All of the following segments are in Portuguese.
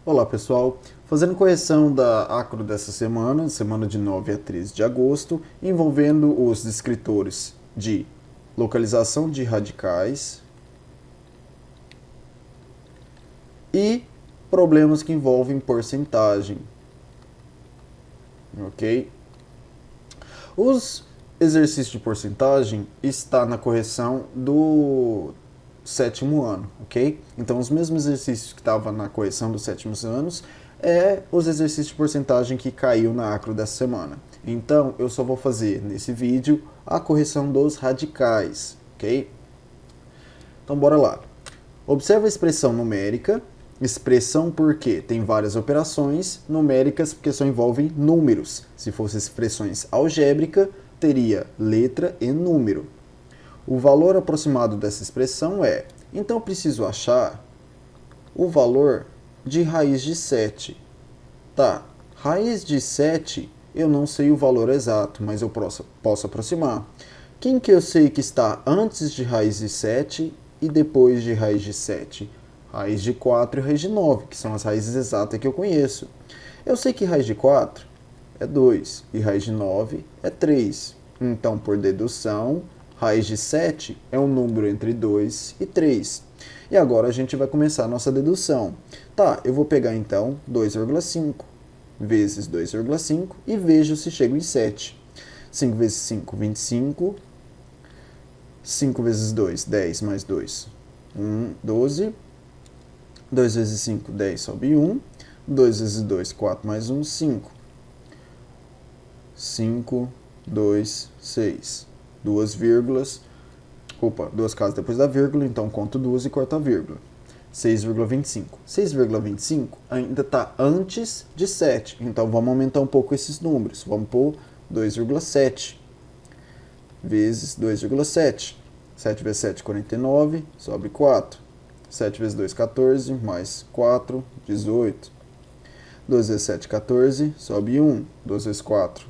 Olá pessoal, fazendo correção da acro dessa semana, semana de 9 a 13 de agosto, envolvendo os descritores de localização de radicais e problemas que envolvem porcentagem. Ok? Os exercícios de porcentagem está na correção do sétimo ano, ok? Então, os mesmos exercícios que estavam na correção dos sétimos anos os exercícios de porcentagem que caiu na acro dessa semana. Então, eu só vou fazer nesse vídeo a correção dos radicais, ok? Então, bora lá. Observa a expressão numérica. Expressão porque tem várias operações numéricas porque só envolvem números. Se fosse expressões algébricas, teria letra e número. O valor aproximado dessa expressão é, então eu preciso achar o valor de raiz de 7. Tá, raiz de 7 eu não sei o valor exato, mas eu posso aproximar. Quem que eu sei que está antes de raiz de 7 e depois de raiz de 7? Raiz de 4 e raiz de 9, que são as raízes exatas que eu conheço. Eu sei que raiz de 4 é 2 e raiz de 9 é 3. Então, por dedução, raiz de 7 é um número entre 2 e 3. E agora a gente vai começar a nossa dedução. Tá, eu vou pegar então 2,5 vezes 2,5 e vejo se chego em 7. 5 vezes 5, 25. 5 vezes 2, 10 mais 2, 12. 2 vezes 5, 10, sobe 1. 2 vezes 2, 4 mais 1, 5. 5, 2, 6. Duas vírgulas. Opa, duas casas depois da vírgula, então conto duas e corto a vírgula. 6,25. 6,25 ainda está antes de 7, então vamos aumentar um pouco esses números. Vamos pôr 2,7 vezes 2,7. 7 vezes 7, 49, sobre 4. 7 vezes 2, 14, mais 4, 18. 2 vezes 7, 14, sobe 1. 2 vezes 4,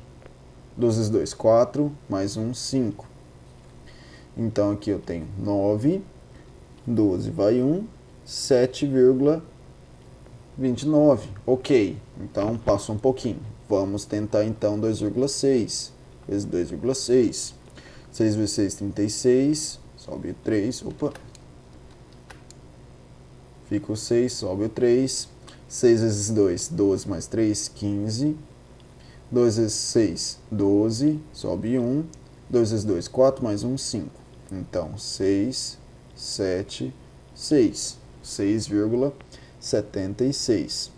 2 vezes 2, 4, mais 1, 5. Então aqui eu tenho 9, 12 vai 1, 7,29. Ok, então passa um pouquinho. Vamos tentar então 2,6 vezes 2,6. 6 vezes 6, 36, sobe o 3, opa. Fica o 6, sobe o 3. 6 vezes 2, 12 mais 3, 15. 2 vezes 6, 12, sobe 1. 2 vezes 2, 4 mais 1, 5. Então, 6, 7, 6. 6,76.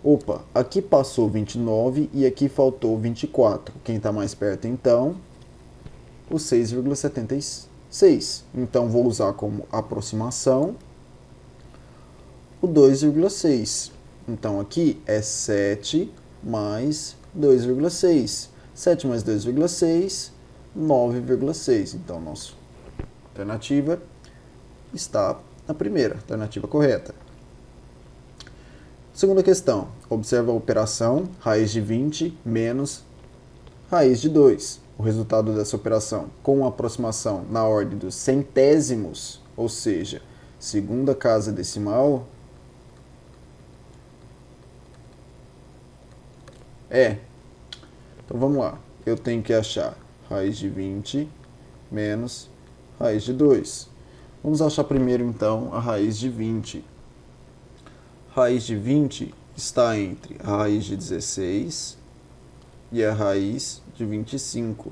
Opa, aqui passou 29 e aqui faltou 24. Quem está mais perto, então, o 6,76. Então, vou usar como aproximação o 2,6. Então, aqui é 7 mais 2,6. 7 mais 2,6, 9,6. Então, nossa alternativa está na primeira, alternativa correta. Segunda questão. Observa a operação raiz de 20 menos raiz de 2. O resultado dessa operação com aproximação na ordem dos centésimos, ou seja, segunda casa decimal, Então vamos lá. Eu tenho que achar raiz de 20 menos raiz de 2. Vamos achar primeiro então a raiz de 20. Raiz de 20 está entre a raiz de 16 e a raiz de 25.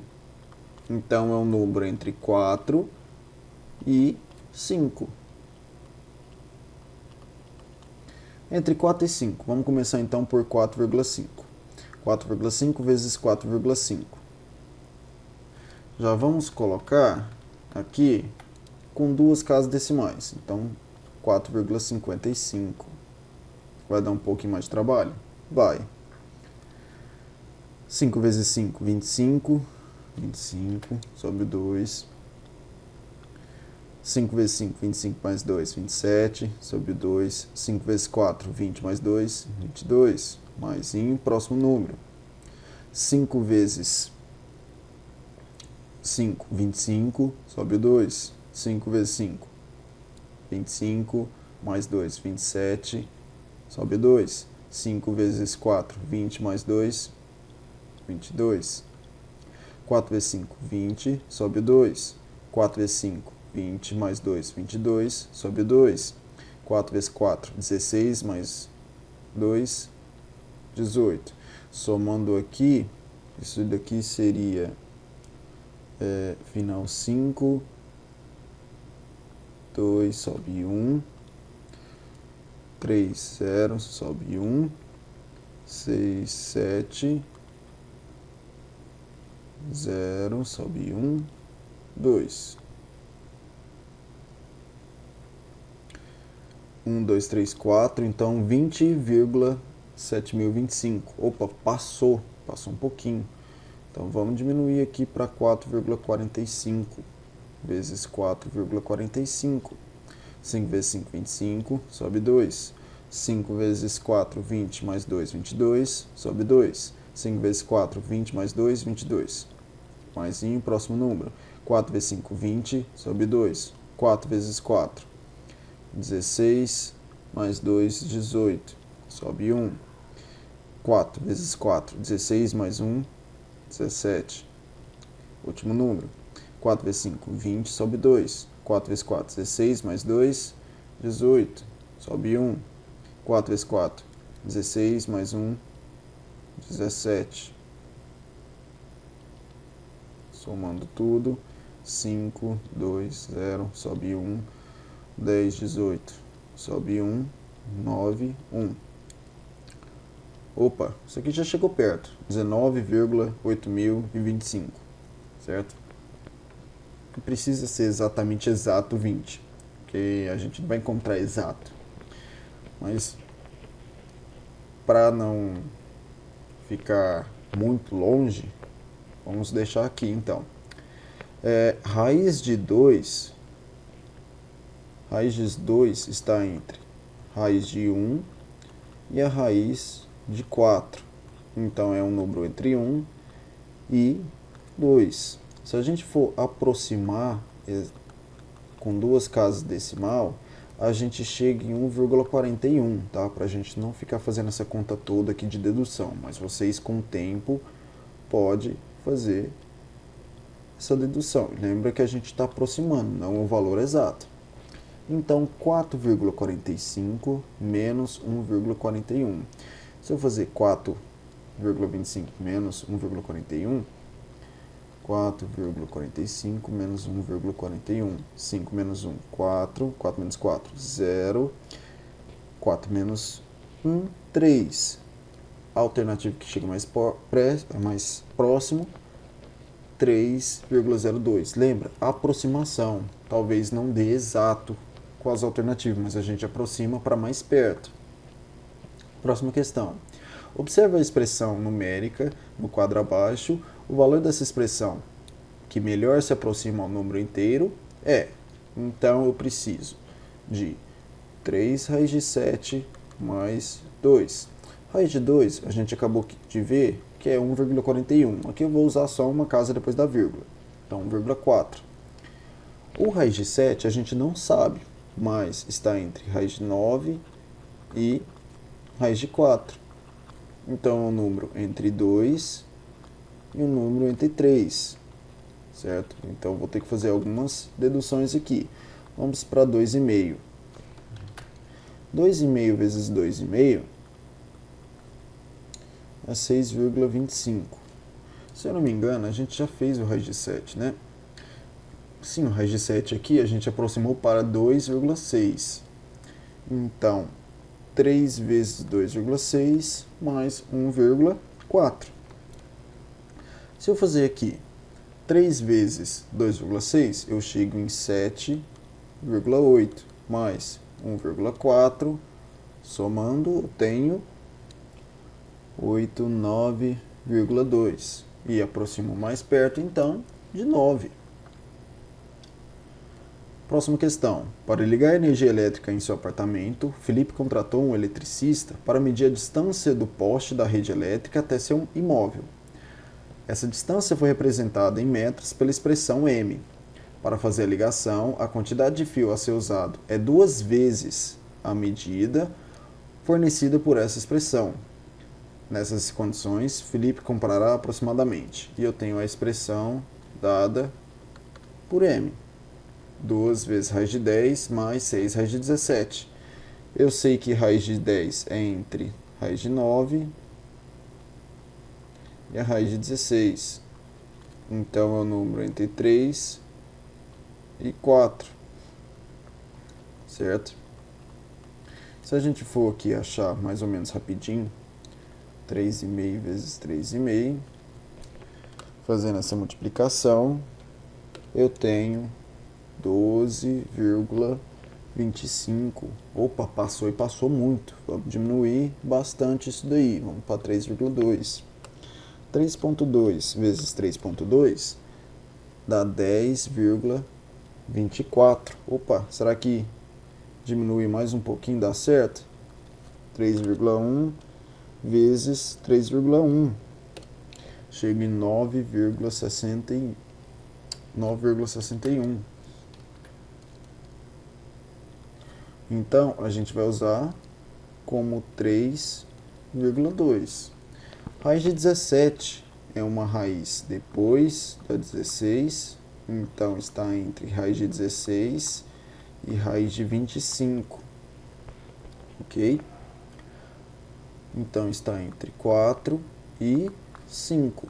Então é um número entre 4 e 5. Entre 4 e 5. Vamos começar então por 4,5. 4,5 vezes 4,5. Já vamos colocar aqui com duas casas decimais. Então, 4,55. Vai dar um pouquinho mais de trabalho? Vai. 5 vezes 5, 25. 25 sobre 2. 5 vezes 5, 25 mais 2, 27 sobre 2. 5 vezes 4, 20 mais 2, 22. Mais próximo número. 5 vezes 5, 25, sobe o 2. 5 vezes 5, 25, mais 2, 27. sobe 2. 5 vezes 4, 20 mais 2, 22. 4 vezes 5, 20, sobe 2. 4 vezes 5, 20 mais 2, 22, sobe 2. 4 vezes 4, 16 mais 2, 18. Somando aqui, isso daqui seria final 5, 2, sobe 1, 3, 0, sobe 1, 6, 7, 0, sobe 1, 2. 1, 2, 3, 4, então 20,7025. Opa, passou um pouquinho. Então vamos diminuir aqui para 4,45 vezes 4,45. 5 vezes 5, 25, sobe 2. 5 vezes 4, 20 mais 2, 22, sobe 2. 5 vezes 4, 20 mais 2, 22. Mais um, próximo número. 4 vezes 5, 20, sobe 2. 4 vezes 4, 16, mais 2, 18, sobe 1. 4 vezes 4, 16 mais 1, 17. Último número. 4 vezes 5, 20, sobe 2. 4 vezes 4, 16, mais 2, 18, sobe 1. 4 vezes 4, 16, mais 1, 17. Somando tudo, 5, 2, 0, sobe 1, 10, 18, sobe 1, 9, 1. Opa, isso aqui já chegou perto, 19,8025, certo? Não precisa ser exatamente exato 20, porque a gente não vai encontrar exato. Mas, para não ficar muito longe, vamos deixar aqui então. Raiz de 2 está entre raiz de 1 e a raiz de 4. Então é um número entre 1 e 2. Se a gente for aproximar com duas casas decimal, a gente chega em 1,41, tá? Para a gente não ficar fazendo essa conta toda aqui de dedução, mas vocês com o tempo pode fazer essa dedução. Lembra que a gente está aproximando, não o valor exato. Então, 4,45 menos 1,41. Se eu fazer 4,25 menos 1,41, 4,45 menos 1,41. 5 menos 1, 4. 4 menos 4, 0. 4 menos 1, 3. A alternativa que chega mais próximo, 3,02. Lembra? Aproximação. Talvez não dê exato com as alternativas, mas a gente aproxima para mais perto. Próxima questão. Observe a expressão numérica no quadro abaixo. O valor dessa expressão que melhor se aproxima ao número inteiro é. Então eu preciso de 3 raiz de 7 mais 2. Raiz de 2 a gente acabou de ver que é 1,41. Aqui eu vou usar só uma casa depois da vírgula. Então 1,4. O raiz de 7 a gente não sabe, mas está entre raiz de 9 e raiz de 4. Então é um número entre 2 e um número entre 3, certo? Então vou ter que fazer algumas deduções aqui. Vamos para 2,5. 2,5 vezes 2,5 é 6,25. Se eu não me engano, a gente já fez o raiz de 7, né? Sim, o raiz de 7 aqui a gente aproximou para 2,6. Então, 3 vezes 2,6 mais 1,4. Se eu fazer aqui 3 vezes 2,6, eu chego em 7,8 mais 1,4. Somando, eu tenho 89,2. E aproximo mais perto, então, de 9. Próxima questão. Para ligar a energia elétrica em seu apartamento, Felipe contratou um eletricista para medir a distância do poste da rede elétrica até seu imóvel. Essa distância foi representada em metros pela expressão M. Para fazer a ligação, a quantidade de fio a ser usado é 2 vezes a medida fornecida por essa expressão. Nessas condições, Felipe comprará aproximadamente. E eu tenho a expressão dada por M. 2 vezes raiz de 10 mais 6 raiz de 17. Eu sei que raiz de 10 é entre raiz de 9 e a raiz de 16. Então, é o número entre 3 e 4. Certo? Se a gente for aqui achar mais ou menos rapidinho, 3,5 vezes 3,5, fazendo essa multiplicação, eu tenho 12,25. Opa, passou e passou muito. Vamos diminuir bastante isso daí. Vamos para 3,2. 3,2 vezes 3,2 dá 10,24. Opa, será que diminui mais um pouquinho dá certo? 3,1 vezes 3,1. Chega em 9,61. Então, a gente vai usar como 3,2. Raiz de 17 é uma raiz depois da 16, então está entre raiz de 16 e raiz de 25, ok? Então está entre 4 e 5.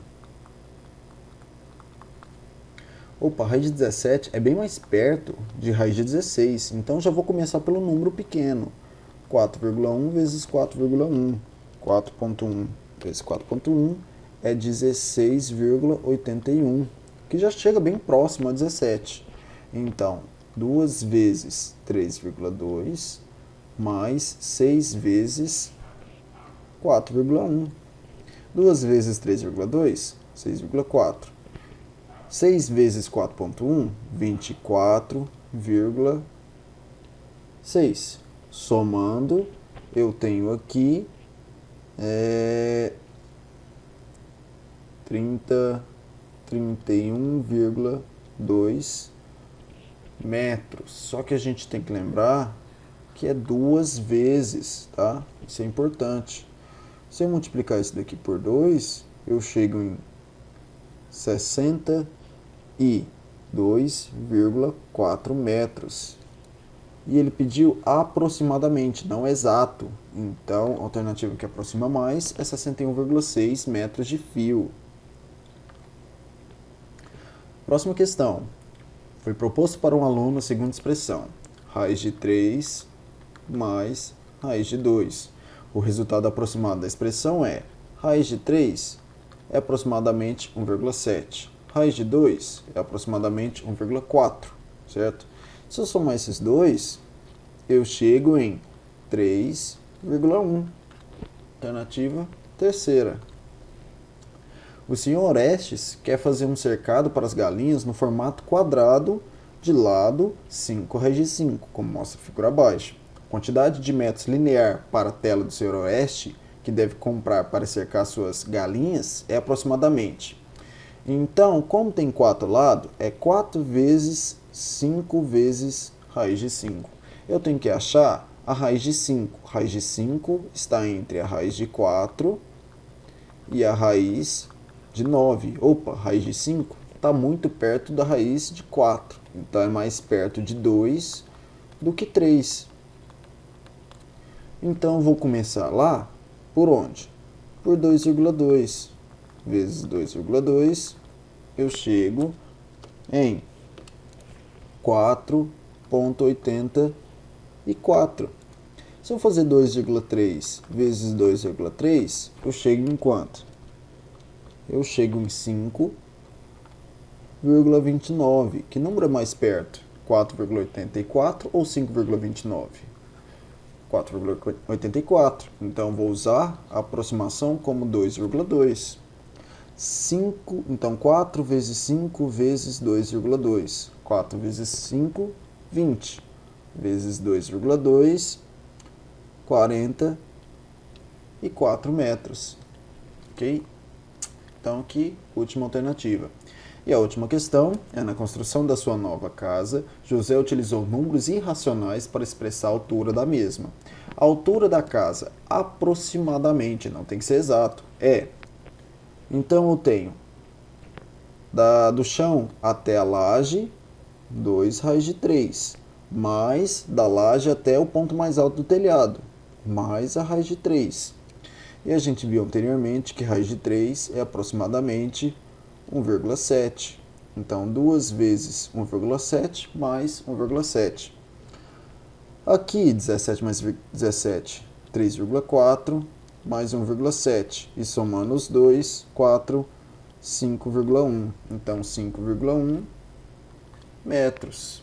Opa, raiz de 17 é bem mais perto de raiz de 16, então já vou começar pelo número pequeno. 4,1 vezes 4,1. 4,1 vezes 4,1 é 16,81, que já chega bem próximo a 17. Então, 2 vezes 3,2 mais 6 vezes 4,1. 2 vezes 3,2, 6,4. 6 vezes 4,1, 24,6. Somando, eu tenho aqui 31,2 metros. Só que a gente tem que lembrar que é 2 vezes, tá? Isso é importante. Se eu multiplicar isso daqui por 2, eu chego em 62,4 metros. E ele pediu aproximadamente, não exato. Então, a alternativa que aproxima mais é 61,6 metros de fio. Próxima questão. Foi proposto para um aluno a seguinte expressão: raiz de 3 mais raiz de 2. O resultado aproximado da expressão é: raiz de 3 é aproximadamente 1,7. Raiz de 2 é aproximadamente 1,4, certo? Se eu somar esses dois, eu chego em 3,1. Alternativa terceira. O senhor Orestes quer fazer um cercado para as galinhas no formato quadrado de lado 5 raiz de 5, como mostra a figura abaixo. A quantidade de metros linear para a tela do senhor Orestes que deve comprar para cercar suas galinhas é aproximadamente. Então, como tem 4 lados, é 4 vezes 5 vezes raiz de 5. Eu tenho que achar a raiz de 5. A raiz de 5 está entre a raiz de 4 e a raiz de 9. Opa, raiz de 5 está muito perto da raiz de 4. Então, é mais perto de 2 do que 3. Então, vou começar lá por onde? Por 2,2 vezes 2,2, eu chego em 4,84. Se eu fazer 2,3 vezes 2,3, eu chego em quanto? Eu chego em 5,29. Que número é mais perto? 4,84 ou 5,29? 4,84. Então, vou usar a aproximação como 2,2. 5, então 4 vezes 5 vezes 2,2. 4 vezes 5, 20. Vezes 2,2, 44 metros. Ok? Então, aqui, última alternativa. E a última questão é: na construção da sua nova casa, José utilizou números irracionais para expressar a altura da mesma. A altura da casa, aproximadamente, não tem que ser exato, então eu tenho do chão até a laje, 2 raiz de 3, mais da laje até o ponto mais alto do telhado, mais a raiz de 3. E a gente viu anteriormente que raiz de 3 é aproximadamente 1,7. Então, 2 vezes 1,7 mais 1,7. Aqui, 17 mais 17, 3,4 mais 1,7. E somando os dois, 4, 5,1. Então, 5,1 metros.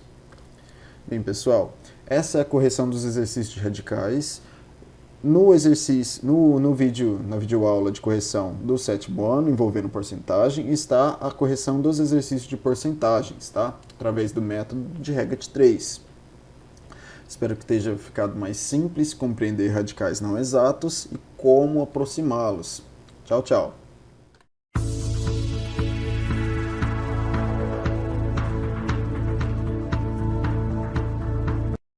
Bem, pessoal, essa é a correção dos exercícios de radicais. Na videoaula de correção do 7º ano, envolvendo porcentagem, está a correção dos exercícios de porcentagens, tá? Através do método de regra de 3. Espero que tenha ficado mais simples compreender radicais não exatos e como aproximá-los. Tchau, tchau.